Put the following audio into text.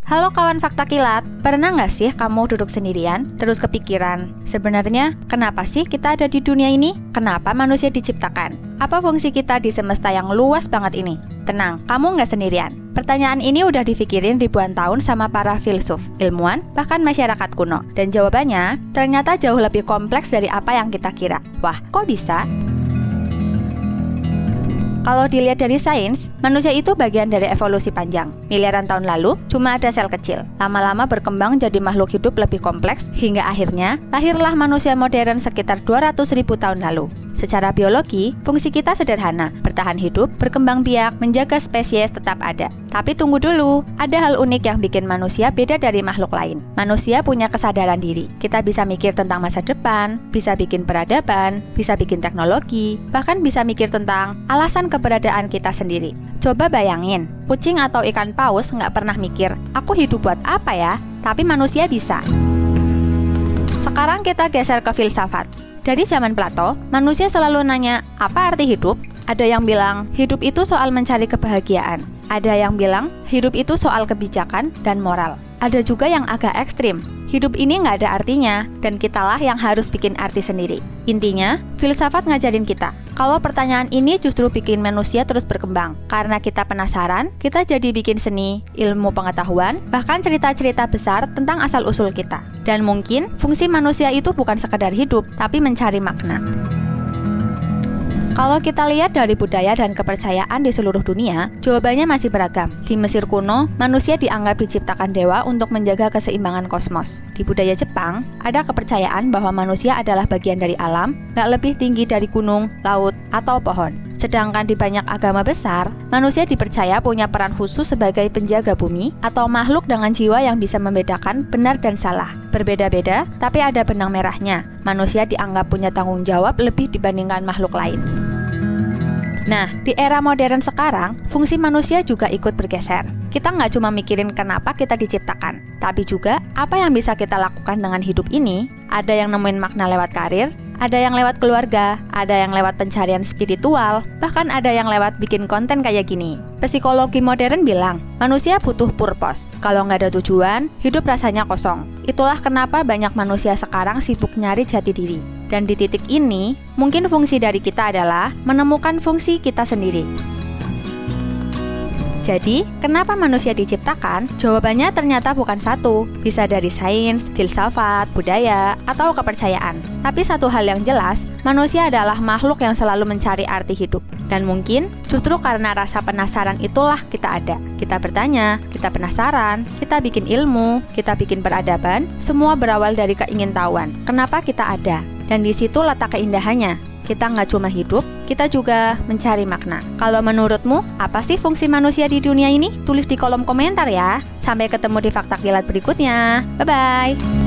Halo kawan Fakta Kilat, pernah nggak sih kamu duduk sendirian, terus kepikiran, sebenarnya kenapa sih kita ada di dunia ini? Kenapa manusia diciptakan? Apa fungsi kita di semesta yang luas banget ini? Tenang, kamu nggak sendirian. Pertanyaan ini udah dipikirin ribuan tahun sama para filsuf, ilmuwan, bahkan masyarakat kuno. Dan jawabannya ternyata jauh lebih kompleks dari apa yang kita kira. Wah, kok bisa? Kalau dilihat dari sains, manusia itu bagian dari evolusi panjang. Miliaran tahun lalu, cuma ada sel kecil. Lama-lama berkembang jadi makhluk hidup lebih kompleks, hingga akhirnya lahirlah manusia modern sekitar 200.000 tahun lalu. Secara biologi, fungsi kita sederhana, bertahan hidup, berkembang biak, menjaga spesies tetap ada. Tapi tunggu dulu, ada hal unik yang bikin manusia beda dari makhluk lain. Manusia punya kesadaran diri. Kita bisa mikir tentang masa depan, bisa bikin peradaban, bisa bikin teknologi, bahkan bisa mikir tentang alasan keberadaan kita sendiri. Coba bayangin, kucing atau ikan paus nggak pernah mikir, aku hidup buat apa ya? Tapi manusia bisa. Sekarang kita geser ke filsafat. Dari zaman Plato, manusia selalu nanya, apa arti hidup? Ada yang bilang, hidup itu soal mencari kebahagiaan. Ada yang bilang, hidup itu soal kebijakan dan moral. Ada juga yang agak ekstrim. Hidup ini nggak ada artinya, dan kitalah yang harus bikin arti sendiri. Intinya, filsafat ngajarin kita, kalau pertanyaan ini justru bikin manusia terus berkembang. Karena kita penasaran, kita jadi bikin seni, ilmu pengetahuan, bahkan cerita-cerita besar tentang asal-usul kita. Dan mungkin, fungsi manusia itu bukan sekedar hidup, tapi mencari makna. Kalau kita lihat dari budaya dan kepercayaan di seluruh dunia, jawabannya masih beragam. Di Mesir kuno, manusia dianggap diciptakan dewa untuk menjaga keseimbangan kosmos. Di budaya Jepang, ada kepercayaan bahwa manusia adalah bagian dari alam, gak lebih tinggi dari gunung, laut, atau pohon. Sedangkan di banyak agama besar, manusia dipercaya punya peran khusus sebagai penjaga bumi atau makhluk dengan jiwa yang bisa membedakan benar dan salah. Berbeda-beda, tapi ada benang merahnya. Manusia dianggap punya tanggung jawab lebih dibandingkan makhluk lain. Nah, di era modern sekarang, fungsi manusia juga ikut bergeser. Kita nggak cuma mikirin kenapa kita diciptakan, tapi juga apa yang bisa kita lakukan dengan hidup ini. Ada yang nemuin makna lewat karir, ada yang lewat keluarga, ada yang lewat pencarian spiritual, bahkan ada yang lewat bikin konten kayak gini. Psikologi modern bilang, manusia butuh purpose. Kalau nggak ada tujuan, hidup rasanya kosong. Itulah kenapa banyak manusia sekarang sibuk nyari jati diri. Dan di titik ini, mungkin fungsi dari kita adalah menemukan fungsi kita sendiri. Jadi, kenapa manusia diciptakan? Jawabannya ternyata bukan satu. Bisa dari sains, filsafat, budaya, atau kepercayaan. Tapi satu hal yang jelas, manusia adalah makhluk yang selalu mencari arti hidup. Dan mungkin, justru karena rasa penasaran itulah kita ada. Kita bertanya, kita penasaran, kita bikin ilmu, kita bikin peradaban, semua berawal dari keingintahuan. Kenapa kita ada? Dan di situ letak keindahannya. Kita nggak cuma hidup, kita juga mencari makna. Kalau menurutmu, apa sih fungsi manusia di dunia ini? Tulis di kolom komentar ya. Sampai ketemu di Fakta Kilat berikutnya. Bye-bye.